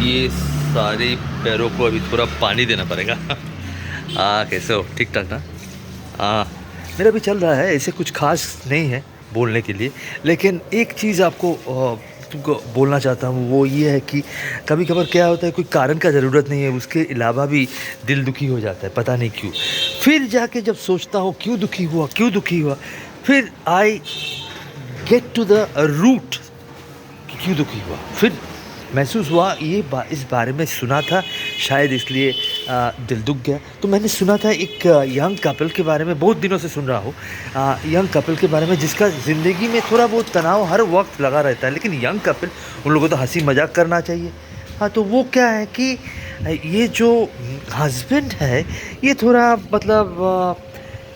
ये सारे पैरों को अभी थोड़ा पानी देना पड़ेगा। कैसे हो? ठीक ठाक ना? मेरा भी चल रहा है, ऐसे कुछ खास नहीं है बोलने के लिए, लेकिन एक चीज़ आपको तुमको बोलना चाहता हूँ, वो ये है कि कभी कभार क्या होता है, कोई कारण का ज़रूरत नहीं है, उसके अलावा भी दिल दुखी हो जाता है, पता नहीं क्यों। फिर जाके जब सोचता हूँ क्यों दुखी हुआ, फिर I get to the root कि क्यों दुखी हुआ। फिर महसूस हुआ इस बारे में सुना था, शायद इसलिए दिल दुख गया। तो मैंने सुना था एक यंग कपल के बारे में, बहुत दिनों से सुन रहा हूँ, यंग कपल के बारे में जिसका ज़िंदगी में थोड़ा बहुत तनाव हर वक्त लगा रहता है, लेकिन यंग कपल, उन लोगों को तो हंसी मजाक करना चाहिए। हाँ, तो वो क्या है कि ये जो हस्बैंड है ये थोड़ा मतलब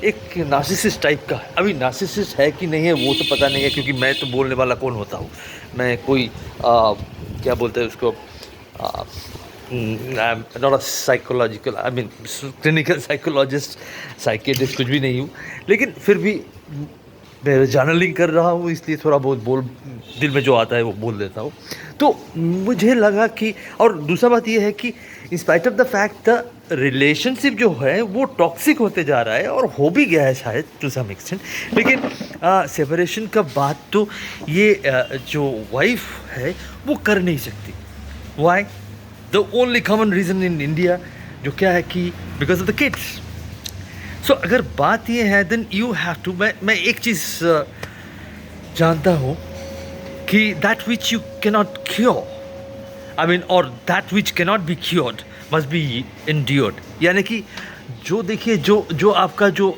एक नार्सिसिस्ट टाइप का है। अभी नार्सिसिस्ट है कि नहीं है वो तो पता नहीं है, क्योंकि मैं तो बोलने वाला कौन होता हूँ। मैं कोई क्या बोलते हैं उसको, not a psychological, I mean clinical psychologist, psychiatrist कुछ भी नहीं हूँ, लेकिन फिर भी मैं जर्नलिंग कर रहा हूँ, इसलिए थोड़ा बहुत दिल में जो आता है वो बोल देता हूँ। तो मुझे लगा कि, और दूसरा बात ये है कि in spite of the fact the relationship जो है वो टॉक्सिक होते जा रहा है, और हो भी गया है शायद टू सम एक्सटेंट, लेकिन सेपरेशन का बात तो ये जो वाइफ है वो कर नहीं सकती। Why? The only common reason in India जो क्या है कि because of the kids. So अगर बात ये है देन यू हैव टू, मैं एक चीज़ जानता हूँ कि that which you cannot cure, I mean, और that which cannot be cured must be endured. यानी कि जो देखिए, जो आपका जो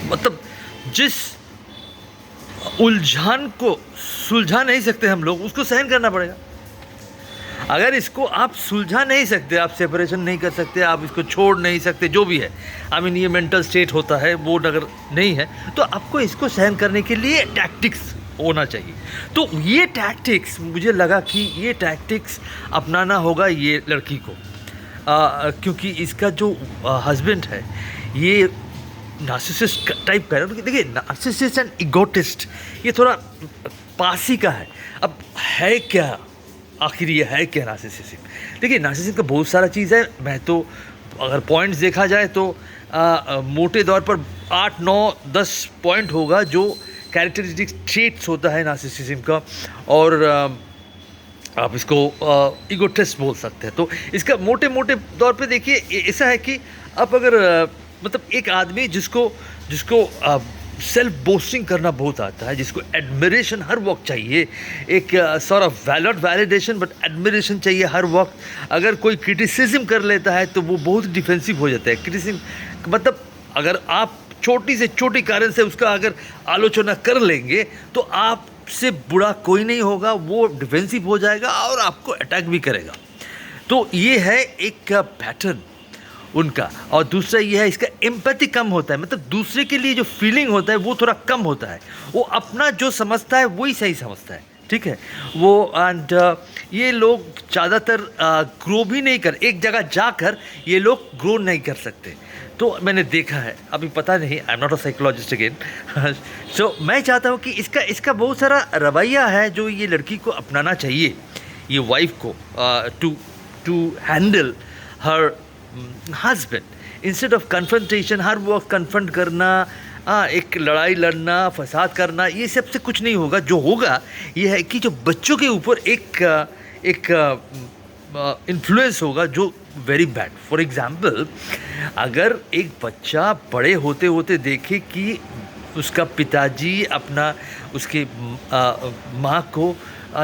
मतलब जिस उलझान को सुलझा नहीं सकते हम लोग, उसको सहन करना पड़ेगा। अगर इसको आप सुलझा नहीं सकते, आप सेपरेशन नहीं कर सकते, आप इसको छोड़ नहीं सकते, जो भी है, आई मीन ये मेंटल स्टेट होता है, वो अगर नहीं है तो आपको इसको सहन करने के लिए टैक्टिक्स होना चाहिए। तो ये टैक्टिक्स, मुझे लगा कि ये टैक्टिक्स अपनाना होगा ये लड़की को, क्योंकि इसका जो हस्बैंड है ये नार्सिसिस्ट टाइप का है। देखिए, नार्सिसिस्ट एंड इगोटिस्ट ये थोड़ा पास ही का है। अब है क्या, आखिर ये है क्या नार्सिसिज्म? देखिए, नार्सिसिज्म का बहुत सारा चीज़ है। मैं तो अगर पॉइंट्स देखा जाए तो मोटे तौर पर 8, 9, 10 पॉइंट होगा जो कैरेक्टरिस्टिक ट्रेट्स होता है नार्सिसिज्म का, और आप इसको ईगोटिस्ट बोल सकते हैं। तो इसका मोटे तौर पे देखिए ऐसा है कि आप अगर मतलब एक आदमी जिसको सेल्फ बोस्टिंग करना बहुत आता है, जिसको एडमिरेशन हर वक्त चाहिए, एक sort of validation but admiration चाहिए हर वक्त। अगर कोई क्रिटिसिज्म कर लेता है तो वो बहुत डिफेंसिव हो जाता है। क्रिटिसिज्म मतलब अगर आप छोटी से छोटी कारण से उसका अगर आलोचना कर लेंगे तो आपसे बुरा कोई नहीं होगा, वो डिफेंसिव हो जाएगा और आपको अटैक भी करेगा। तो ये है एक पैटर्न उनका। और दूसरा ये है, इसका एम्पैथी कम होता है, मतलब दूसरे के लिए जो फीलिंग होता है वो थोड़ा कम होता है। वो अपना जो समझता है वही सही समझता है, ठीक है वो। एंड ये लोग ज़्यादातर ग्रो भी नहीं कर, एक जगह जाकर ये लोग ग्रो नहीं कर सकते। तो मैंने देखा है, अभी पता नहीं, I am not a psychologist again. So मैं चाहता हूँ कि इसका बहुत सारा रवैया है जो ये लड़की को अपनाना चाहिए, ये वाइफ को, to handle her husband instead of confrontation. हर वक्त कन्फ्रंट करना, एक लड़ाई लड़ना, फसाद करना, ये सब से कुछ नहीं होगा। जो होगा ये है कि जो बच्चों के ऊपर एक इन्फ्लुएंस होगा जो वेरी बैड। फॉर एग्जाम्पल, अगर एक बच्चा बड़े होते होते देखे कि उसका पिताजी उसके माँ को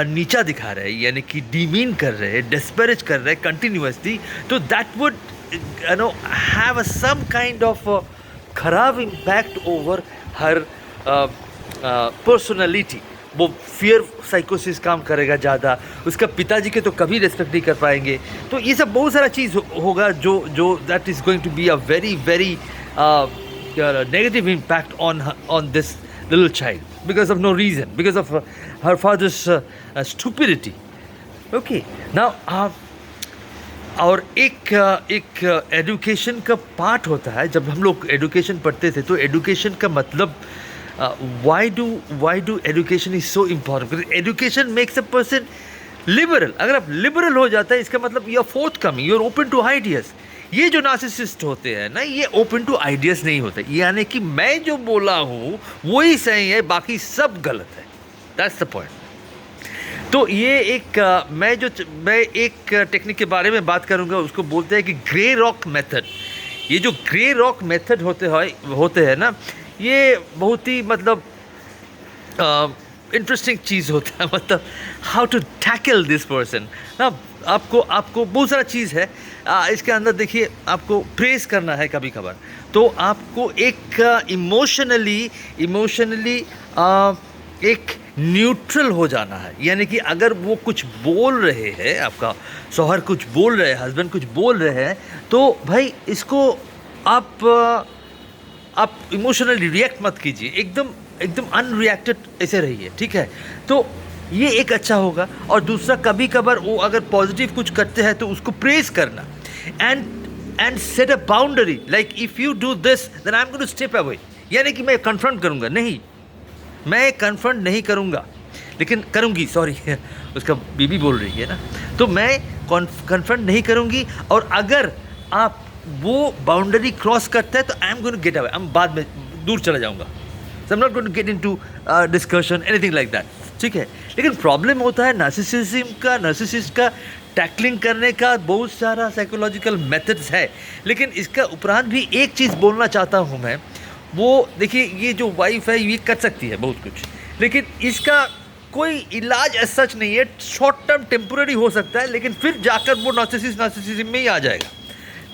नीचा दिखा रहे हैं, यानी कि डीमीन कर रहे हैं, डिस्पैरेज कर रहे हैं कंटिन्यूसली, तो that would have some kind of खराब इम्पैक्ट ओवर हर पर्सनैलिटी। वो फियर साइकोसिस काम करेगा ज़्यादा, उसका पिताजी के तो कभी रेस्पेक्ट नहीं कर पाएंगे। तो ये सब बहुत सारा चीज़ होगा जो that is going to be a very negative impact on this little child because of no reason, because of her father's stupidity. Okay, now और एक एजुकेशन का पार्ट होता है। जब हम लोग एजुकेशन पढ़ते थे तो एजुकेशन का मतलब why do education is so important? Because education makes a person liberal, अगर आप लिबरल हो जाते हैं इसका मतलब you are forthcoming, you are open to ideas. ये जो नार्सिसिस्ट होते हैं ना, ये ओपन टू आइडियाज़ नहीं होते, यानी कि मैं जो बोला हूँ वही सही है, बाकी सब गलत है। That's the point. तो ये एक मैं एक टेक्निक के बारे में बात करूँगा, उसको बोलते हैं कि ग्रे रॉक मेथड। ये जो ग्रे रॉक मेथड होते हैं ना, ये बहुत ही मतलब इंटरेस्टिंग चीज़ होता है, मतलब how to tackle this person ना। आपको बहुत सारा चीज़ है इसके अंदर। देखिए, आपको प्रेस करना है कभी कभार, तो आपको एक इमोशनली एक न्यूट्रल हो जाना है। यानी कि अगर वो कुछ बोल रहे हैं, आपका शौहर कुछ बोल रहे हैं, हस्बैंड कुछ बोल रहे हैं, तो भाई इसको आप इमोशनली रिएक्ट मत कीजिए, एकदम अनरिएक्टेड ऐसे रहिए, ठीक है। तो ये एक अच्छा होगा। और दूसरा, कभी कभार वो अगर पॉजिटिव कुछ करते हैं तो उसको प्रेज करना, and set a boundary, like if you do this then I am going to step away. यानी कि मैं कन्फ्रंट करूँगा नहीं, मैं कन्फ्रंट नहीं करूँगा, लेकिन करूँगी, सॉरी उसका बीबी बोल रही है ना, तो मैं कन्फ्रंट नहीं करूँगी। और अगर आप वो बाउंड्री क्रॉस करते हैं तो I am going to get away, हम बाद में दूर चला जाऊँगा। So I am not going to get into discussion anything like that, ठीक है। लेकिन प्रॉब्लम होता है नार्सिसिस्ट का टैकलिंग करने का बहुत सारा साइकोलॉजिकल मेथड्स है। लेकिन इसका उपरांत भी एक चीज़ बोलना चाहता हूँ मैं, वो देखिए, ये जो वाइफ है ये कर सकती है बहुत कुछ, लेकिन इसका कोई इलाज ऐसा सच नहीं है। शॉर्ट टर्म टेम्पोररी हो सकता है, लेकिन फिर जाकर वो नार्सिसिज्म में ही आ जाएगा,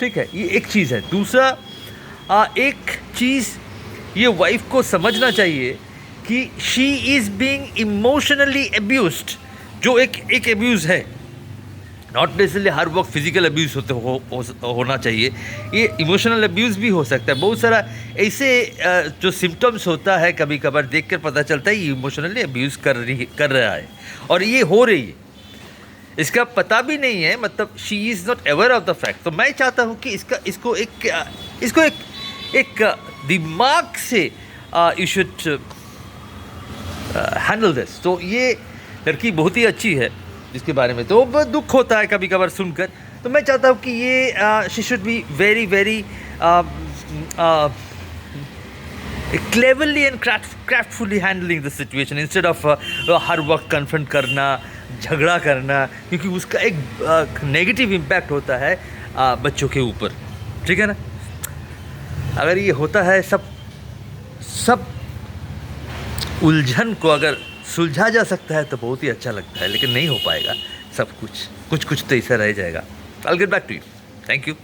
ठीक है। ये एक चीज़ है। दूसरा, एक चीज़ ये वाइफ को समझना चाहिए कि she is being emotionally abused, जो एक अब्यूज़ है। नॉट नेसेसरली हर वक्त फिजिकल अब्यूज़ होना चाहिए, ये इमोशनल अब्यूज़ भी हो सकता है। बहुत सारा ऐसे जो सिम्टम्स होता है, कभी कभार देख कर पता चलता है ये इमोशनली अब्यूज़ कर रहा है, और ये हो रही है, इसका पता भी नहीं है, मतलब she is not aware of the fact. तो मैं चाहता हूँ कि इसको एक दिमाग से यू शुड हैंडल दिस। तो ये लड़की बहुत ही अच्छी है, जिसके बारे में तो दुख होता है कभी कभार सुनकर। तो मैं चाहता हूँ कि ये she should be very very cleverly and craftfully handling the situation, instead of हर वक्त कन्फ्रंट करना, झगड़ा करना, क्योंकि उसका एक नेगेटिव इम्पैक्ट होता है बच्चों के ऊपर, ठीक है ना। अगर ये होता है, सब उलझन को अगर सुलझा जा सकता है तो बहुत ही अच्छा लगता है, लेकिन नहीं हो पाएगा सब कुछ तो ऐसा रह जाएगा। I'll get back to you. Thank you.